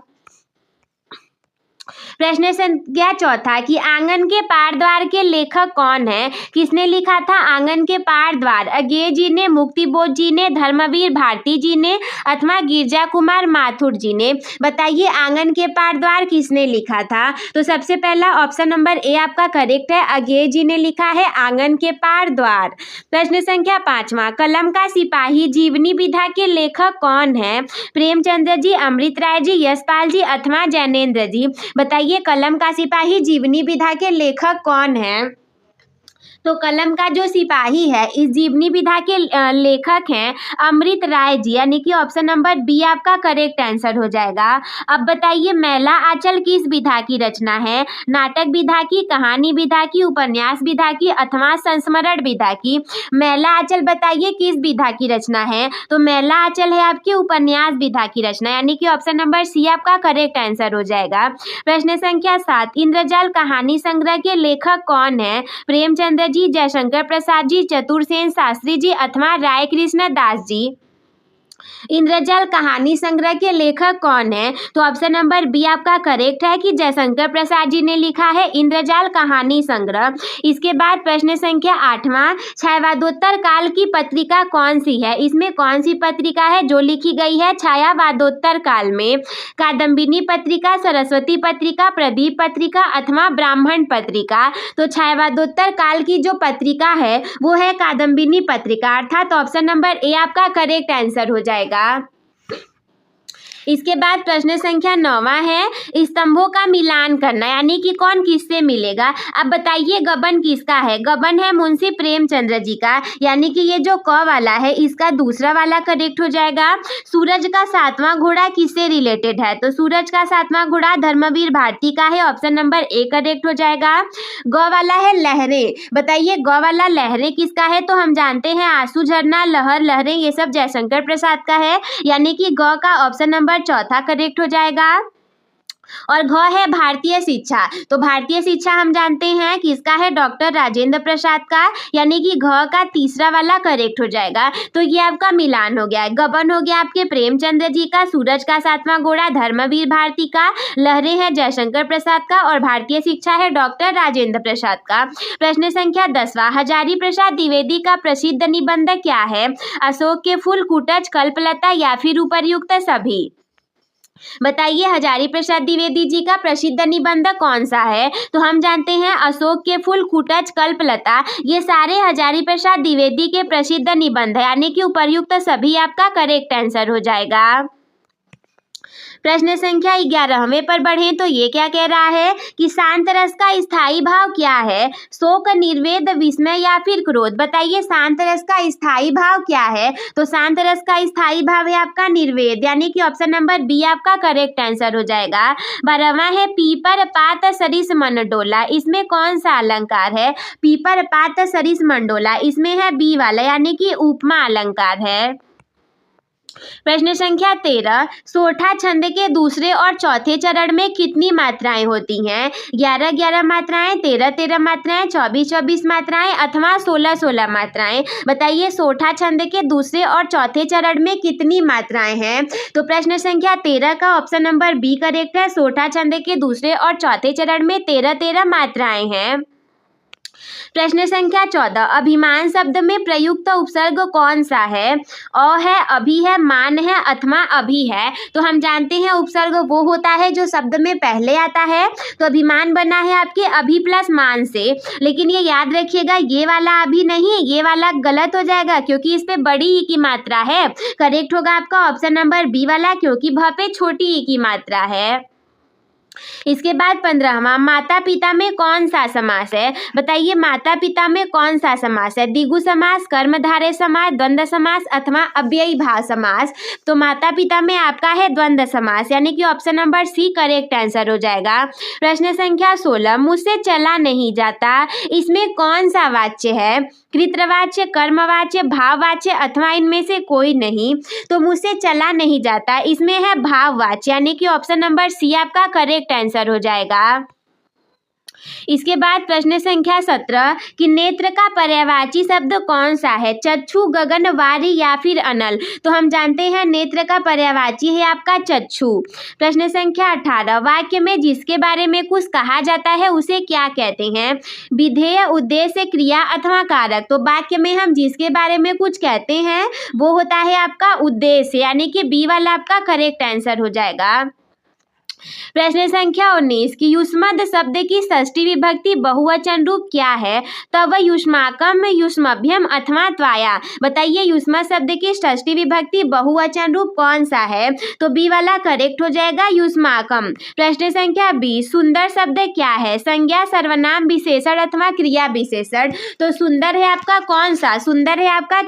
प्रश्न संख्या 4 कि आंगन के पार द्वार के लेखक कौन है। किसने लिखा था आंगन के पार द्वार। अज्ञेय जी ने, मुक्तिबोध जी ने, धर्मवीर भारती जी ने अथवा गिरजा कुमार माथुर जी ने। बताइए आंगन के पार द्वार किसने लिखा था। तो सबसे पहला ऑप्शन नंबर ए आपका करेक्ट है, अज्ञेय जी ने लिखा है आंगन के पार द्वार। प्रश्न संख्या 5 कलम का सिपाही जीवनी विधा के लेखक कौन है। प्रेमचंद्र जी, अमृत राय जी, यशपाल जी अथवा जैनेन्द्र जी। बताइए कलम का सिपाही जीवनी विधा के लेखक कौन है। तो कलम का जो सिपाही है इस जीवनी विधा के लेखक हैं अमृत राय जी, यानी कि ऑप्शन नंबर बी आपका करेक्ट आंसर हो जाएगा। अब बताइए मैला आंचल किस विधा की रचना है? नाटक विधा की, कहानी विधा की, उपन्यास विधा की अथवा संस्मरण विधा की? मैला आंचल बताइए किस विधा की रचना है? तो मैला आंचल है आपकी उपन्यास विधा की रचना, यानी कि ऑप्शन नंबर सी आपका करेक्ट आंसर हो जाएगा। प्रश्न संख्या 7, इंद्रजाल कहानी संग्रह के लेखक कौन है? प्रेमचंद्र जी, जयशंकर प्रसाद जी, चतुरसेन शास्त्री जी अथवा राय कृष्ण दास जी? इंद्रजाल कहानी संग्रह के लेखक कौन है? तो ऑप्शन नंबर बी आपका करेक्ट है कि जयशंकर प्रसाद जी ने लिखा है इंद्रजाल कहानी संग्रह। इसके बाद प्रश्न संख्या 8वां, छायावादोत्तर काल की पत्रिका कौन सी है? इसमें कौन सी पत्रिका है जो लिखी गई है छायावादोत्तर काल में? कादम्बिनी पत्रिका, सरस्वती पत्रिका, प्रदीप पत्रिका अथवा ब्राह्मण पत्रिका? तो छायावादोत्तर काल की जो पत्रिका है वो है कादम्बिनी पत्रिका, अर्थात ऑप्शन नंबर ए आपका करेक्ट आंसर हो जाएगा। इसके बाद प्रश्न संख्या 9वां है स्तंभों का मिलान करना, यानी कि कौन किससे मिलेगा? अब बताइए गबन किसका है? गबन है मुंशी प्रेमचंद्र जी का, यानी कि ये जो क वाला है इसका दूसरा वाला करेक्ट हो जाएगा। सूरज का 7वां घोड़ा किससे रिलेटेड है? तो सूरज का 7वां घोड़ा धर्मवीर भारती का है, ऑप्शन नंबर ए करेक्ट हो जाएगा। ग वाला है लहरें, बताइए ग वाला लहरें किसका है? तो हम जानते हैं आंसू झरना, लहर, लहरें ये सब जयशंकर प्रसाद का है, यानी कि ग का ऑप्शन नंबर चौथा करेक्ट हो जाएगा। और घ है भारतीय शिक्षा, तो भारतीय शिक्षा हम जानते हैं किसका है? डॉक्टर राजेंद्र प्रसाद का, यानी कि घ का तीसरा वाला करेक्ट हो जाएगा। तो ये आपका मिलान हो गया है। गबन हो गया आपके प्रेमचंद्र जी का, सूरज का 7वां घोड़ा धर्मवीर भारती का, लहरें है जयशंकर प्रसाद का और भारतीय शिक्षा है डॉक्टर राजेंद्र प्रसाद का। प्रश्न संख्या 10वां, हजारी प्रसाद द्विवेदी का प्रसिद्ध निबंध क्या है? अशोक के फूल, कुटज, कल्पलता या फिर उपर्युक्त सभी? बताइए हजारी प्रसाद द्विवेदी जी का प्रसिद्ध निबंध कौन सा है? तो हम जानते हैं अशोक के फूल, कुटज, कल्पलता ये सारे हजारी प्रसाद द्विवेदी के प्रसिद्ध निबंध है, यानी कि उपर्युक्त सभी आपका करेक्ट आंसर हो जाएगा। प्रश्न संख्या 11वें पर बढ़ें तो ये क्या कह रहा है कि शांत रस का स्थायी भाव क्या है? शोक, निर्वेद, विस्मय या फिर क्रोध? बताइए शांत रस का स्थायी भाव क्या है? तो शांत रस का स्थायी भाव है आपका निर्वेद, यानी कि ऑप्शन नंबर बी आपका करेक्ट आंसर हो जाएगा। 12वां है पीपर पात सरिस मंडोला, इसमें कौन सा अलंकार है? पीपर पात सरिस मंडोला इसमें है बी वाला, यानी कि उपमा अलंकार है। प्रश्न संख्या 13, सोठा छंद के दूसरे और चौथे चरण में कितनी मात्राएं होती हैं? 11-11 मात्राएं, 13-13 मात्राएं, 24-24 मात्राएं अथवा 16-16 मात्राएं? बताइए सोठा छंद के दूसरे और चौथे चरण में कितनी मात्राएं हैं? तो प्रश्न संख्या 13 का ऑप्शन नंबर बी करेक्ट है। सोठा छंद के दूसरे और चौथे चरण में 13-13 मात्राएं हैं। प्रश्न संख्या 14, अभिमान शब्द में प्रयुक्त उपसर्ग कौन सा है? अ है, अभी है, मान है अथवा अभी है? तो हम जानते हैं उपसर्ग वो होता है जो शब्द में पहले आता है, तो अभिमान बना है आपके अभी प्लस मान से, लेकिन ये याद रखिएगा ये वाला अभी नहीं, ये वाला गलत हो जाएगा क्योंकि इस पे बड़ी ई की मात्रा है। करेक्ट होगा आपका ऑप्शन नंबर बी वाला, क्योंकि भ पे छोटी ई की मात्रा है। इसके बाद 15वां, माता पिता में कौन सा समास है? बताइए माता पिता में कौन सा समास है? द्विगु समास, कर्मधारय समास, द्वंद्व समास अथवा अव्ययी भाव समास? तो माता पिता में आपका है द्वंद्व समास, यानी कि option number C correct answer हो जाएगा। प्रश्न संख्या 16, मुझसे चला नहीं जाता, इसमें कौन सा वाच्य है? कृतवाच्य, कर्मवाच्य, भाववाच्य अथवा इनमें से कोई नहीं? तो मुझसे चला नहीं जाता इसमें है भाववाच्य, यानी कि ऑप्शन नंबर सी आपका करेक्ट आंसर हो जाएगा। इसके बाद प्रश्न संख्या 17 कि नेत्र का पर्यायवाची शब्द कौन सा है? चक्षु, गगन, वारी या फिर अनल? तो हम जानते हैं नेत्र का पर्यायवाची है आपका चक्षु। प्रश्न संख्या 18, वाक्य में जिसके बारे में कुछ कहा जाता है उसे क्या कहते हैं? विधेय, उद्देश्य, क्रिया अथवा कारक? तो वाक्य में हम जिसके बारे में कुछ कहते हैं वो होता है आपका उद्देश्य, यानी कि बी वाला आपका करेक्ट आंसर हो जाएगा। प्रश्न संख्या 19 कि युष्मद् शब्द की षष्ठी विभक्ति बहुवचन रूप क्या है? तव, युष्माकम, युष्मभ्यम अथवा त्वाया। बताइए युष्मद् शब्द की षष्ठी विभक्ति बहुवचन रूप कौन सा है? तो बी वाला करेक्ट हो जाएगा, युष्माकम। प्रश्न संख्या 20 सुंदर शब्द क्या है? संज्ञा, सर्वनाम, विशेषण अथवा क्रिया विशेषण। तो सुंदर है आपका कौन सा? सुंदर है आपका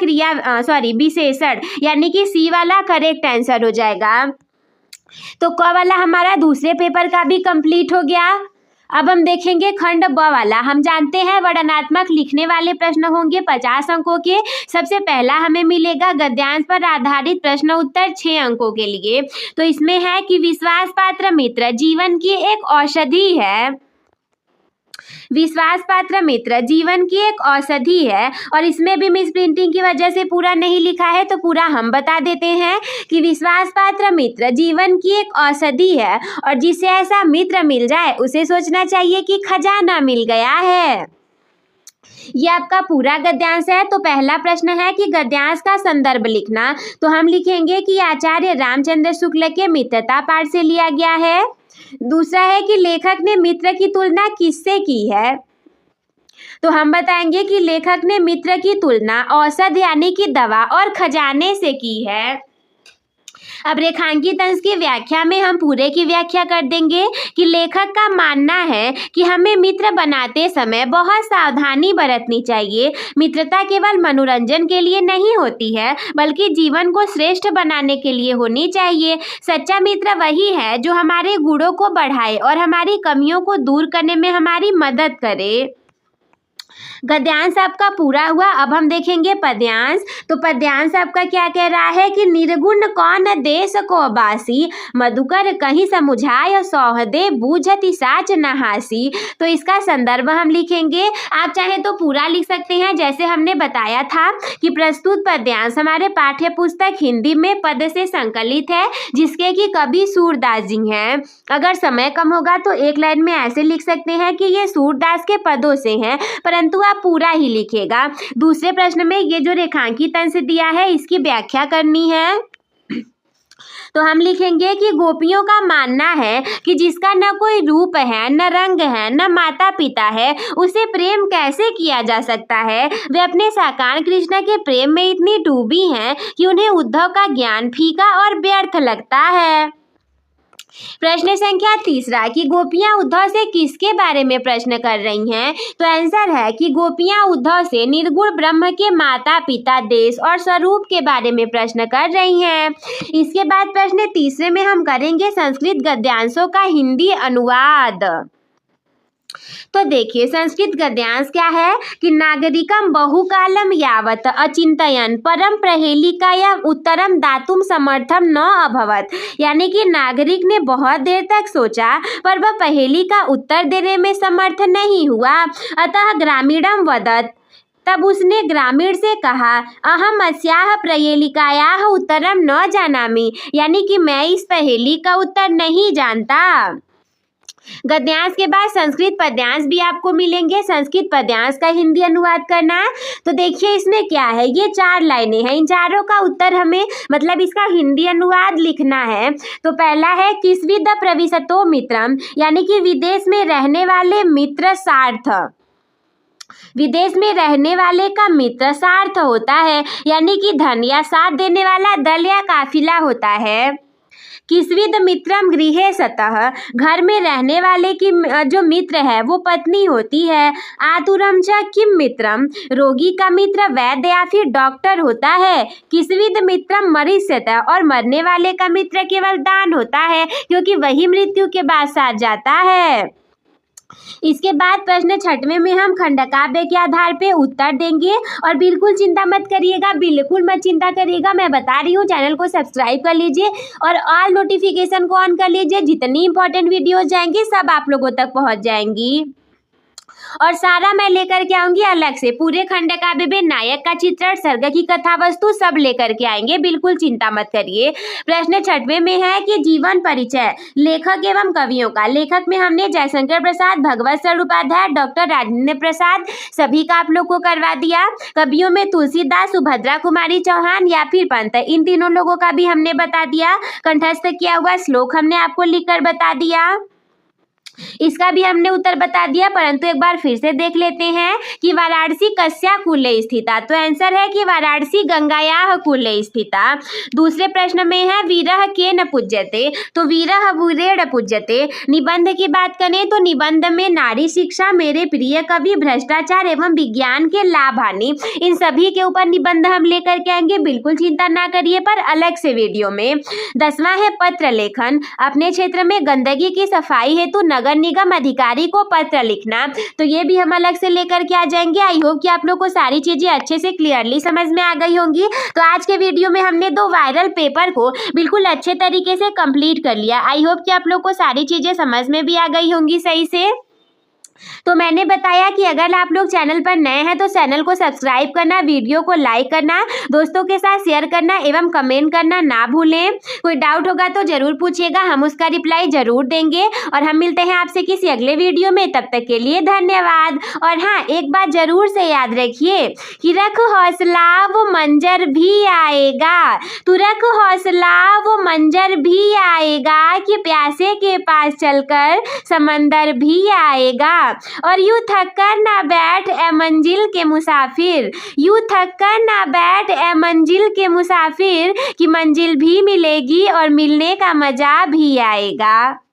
विशेषण, यानी कि सी वाला करेक्ट आंसर हो जाएगा। तो क वाला हमारा दूसरे पेपर का भी कंप्लीट हो गया। अब हम देखेंगे खंड ब वाला। हम जानते हैं वर्णनात्मक लिखने वाले प्रश्न होंगे 50 अंकों के। सबसे पहला हमें मिलेगा गद्यांश पर आधारित प्रश्न उत्तर 6 अंकों के लिए। तो इसमें है कि विश्वास पात्र मित्र जीवन की एक औषधि है। विश्वास पात्र मित्र जीवन की एक औषधि है। और इसमें भी मिस प्रिंटिंग की वजह से पूरा नहीं लिखा है, तो पूरा हम बता देते हैं कि विश्वास पात्र मित्र जीवन की एक औषधि है और जिसे ऐसा मित्र मिल जाए उसे सोचना चाहिए कि खजाना मिल गया है। ये आपका पूरा गद्यांश है। तो पहला प्रश्न है कि गद्यांश का संदर्भ लिखना। तो हम लिखेंगे कि आचार्य रामचंद्र शुक्ल के मित्रता पाठ से लिया गया है। दूसरा है कि लेखक ने मित्र की तुलना किससे की है? तो हम बताएंगे कि लेखक ने मित्र की तुलना औषध यानी कि दवा और खजाने से की है। अब रेखांकित अंश की व्याख्या में हम पूरे की व्याख्या कर देंगे कि लेखक का मानना है कि हमें मित्र बनाते समय बहुत सावधानी बरतनी चाहिए। मित्रता केवल मनोरंजन के लिए नहीं होती है, बल्कि जीवन को श्रेष्ठ बनाने के लिए होनी चाहिए। सच्चा मित्र वही है जो हमारे गुणों को बढ़ाए और हमारी कमियों को दूर करने में हमारी मदद करे। गद्यांश आपका पूरा हुआ। अब हम देखेंगे पद्यांश। तो पद्यांश आपका क्या कह रहा है कि निर्गुण कौन देश को बासी, मधुकर कहीं समुझाय सौहदे बूझति साच नहासी। तो इसका संदर्भ हम लिखेंगे। आप चाहे तो पूरा लिख सकते हैं, जैसे हमने बताया था कि प्रस्तुत पद्यांश हमारे पाठ्य पुस्तक हिंदी में पद से संकलित है, जिसके कि कवि सूरदास जी हैं। अगर समय कम होगा तो एक लाइन में ऐसे लिख सकते हैं कि ये सूरदास के पदों से हैं, परंतु आप पूरा ही लिखेगा। दूसरे प्रश्न में ये जो रेखांकित अंश दिया है इसकी व्याख्या करनी है। तो हम लिखेंगे कि गोपियों का मानना है कि जिसका न कोई रूप है, न रंग है, न माता पिता है, उसे प्रेम कैसे किया जा सकता है। वे अपने साकार कृष्ण के प्रेम में इतनी डूबी हैं कि उन्हें उद्धव का ज्ञान फीका और व्यर्थ लगता है। प्रश्न संख्या 3 कि गोपियां उद्धव से किसके बारे में प्रश्न कर रही हैं? तो आंसर है कि गोपियां उद्धव से निर्गुण ब्रह्म के माता पिता, देश और स्वरूप के बारे में प्रश्न कर रही हैं। इसके बाद प्रश्न 3 में हम करेंगे संस्कृत गद्यांशों का हिंदी अनुवाद। तो देखिए संस्कृत गद्यांश क्या है कि नागरिकम बहुकालम यावत अचिंतयन परम प्रहेलिकाया उत्तरम दातुम समर्थम न अभवत। यानी कि नागरिक ने बहुत देर तक सोचा पर वह पहेली का उत्तर देने में समर्थ नहीं हुआ। अतः ग्रामीणम वदत, तब उसने ग्रामीण से कहा अहम अस्याह प्रहेलिकायाः उत्तरम न जानामि। यानी कि मैं इस पहेली का उत्तर नहीं जानता। गद्यांश के बाद संस्कृत पद्यांश भी आपको मिलेंगे। संस्कृत पद्यांश का हिंदी अनुवाद करना है। तो देखिए इसमें क्या है, ये 4 लाइनें हैं। इन चारों का उत्तर हमें मतलब इसका हिंदी अनुवाद लिखना है। तो पहला है किस्विद प्रविशतो मित्रम, यानी कि विदेश में रहने वाले मित्र सार्थ। विदेश में रहने वाले का मित्र सार्थ होता है, यानी कि धन या साथ देने वाला दल या काफिला होता है। किस्विद मित्रम गृहे सतः, घर में रहने वाले की जो मित्र है वो पत्नी होती है। आतुरम च किम मित्रम, रोगी का मित्र वैद्य या फिर डॉक्टर होता है। किस्विद मित्रम मरीष्यतः, और मरने वाले का मित्र केवल दान होता है, क्योंकि वही मृत्यु के बाद साथ जाता है। इसके बाद प्रश्न 6वें में हम खंडकाव्य के आधार पे उत्तर देंगे। और बिल्कुल चिंता मत करिएगा, बिल्कुल मत चिंता करिएगा, मैं बता रही हूँ चैनल को सब्सक्राइब कर लीजिए और ऑल नोटिफिकेशन को ऑन कर लीजिए। जितनी इंपॉर्टेंट वीडियोज जाएंगी सब आप लोगों तक पहुँच जाएंगी। और सारा मैं लेकर के आऊंगी अलग से। पूरे खंड काव्य में नायक का चित्रण, सर्ग की कथा वस्तु सब लेकर के आएंगे, बिल्कुल चिंता मत करिए। प्रश्न 6वें में है कि जीवन परिचय लेखक एवं कवियों का। लेखक में हमने जयशंकर प्रसाद, भगवत सर उपाध्याय, डॉक्टर राजेंद्र प्रसाद सभी का आप लोग को करवा दिया। कवियों में तुलसीदास, सुभद्रा कुमारी चौहान या फिर पंत, इन तीनों लोगों का भी हमने बता दिया। कंठस्थ किया हुआ श्लोक हमने आपको लिखकर बता दिया, इसका भी हमने उत्तर बता दिया। परंतु एक बार फिर से देख लेते हैं कि वाराणसी कस्या कूले स्थिता, तो आंसर है कि वाराणसी गंगायाः कूले स्थिता। दूसरे प्रश्न में है वीरः केन पूज्यते, तो वीरः वीरेण पूज्यते। निबंध की बात करें तो निबंध में नारी शिक्षा, मेरे प्रिय कवि, भ्रष्टाचार एवं विज्ञान के लाभ हानि, इन सभी के ऊपर निबंध हम लेकर के आएंगे, बिल्कुल चिंता ना करिए, पर अलग से वीडियो में। 10वां है पत्र लेखन, अपने क्षेत्र में गंदगी की सफाई हेतु नगर निगम अधिकारी को पत्र लिखना, तो ये भी हम अलग से लेकर के आ जाएंगे। आई होप कि आप लोग को सारी चीजें अच्छे से क्लियरली समझ में आ गई होंगी। तो आज के वीडियो में हमने 2 वायरल पेपर को बिल्कुल अच्छे तरीके से कंप्लीट कर लिया। आई होप कि आप लोग को सारी चीजें समझ में भी आ गई होंगी सही से। तो मैंने बताया कि अगर आप लोग चैनल पर नए हैं तो चैनल को सब्सक्राइब करना, वीडियो को लाइक करना, दोस्तों के साथ शेयर करना एवं कमेंट करना ना भूलें। कोई डाउट होगा तो जरूर पूछिएगा, हम उसका रिप्लाई जरूर देंगे। और हम मिलते हैं आपसे किसी अगले वीडियो में, तब तक के लिए धन्यवाद। और हाँ, एक बात जरूर से याद रखिए कि रख हौसला वो मंजर भी आएगा, तू रख हौसला वो मंजर भी आएगा, कि प्यासे के पास चलकर समंदर भी आएगा। और यूं थक कर ना बैठ ए मंजिल के मुसाफिर, यूं थक कर ना बैठ ए मंजिल के मुसाफिर, कि मंजिल भी मिलेगी और मिलने का मजा भी आएगा।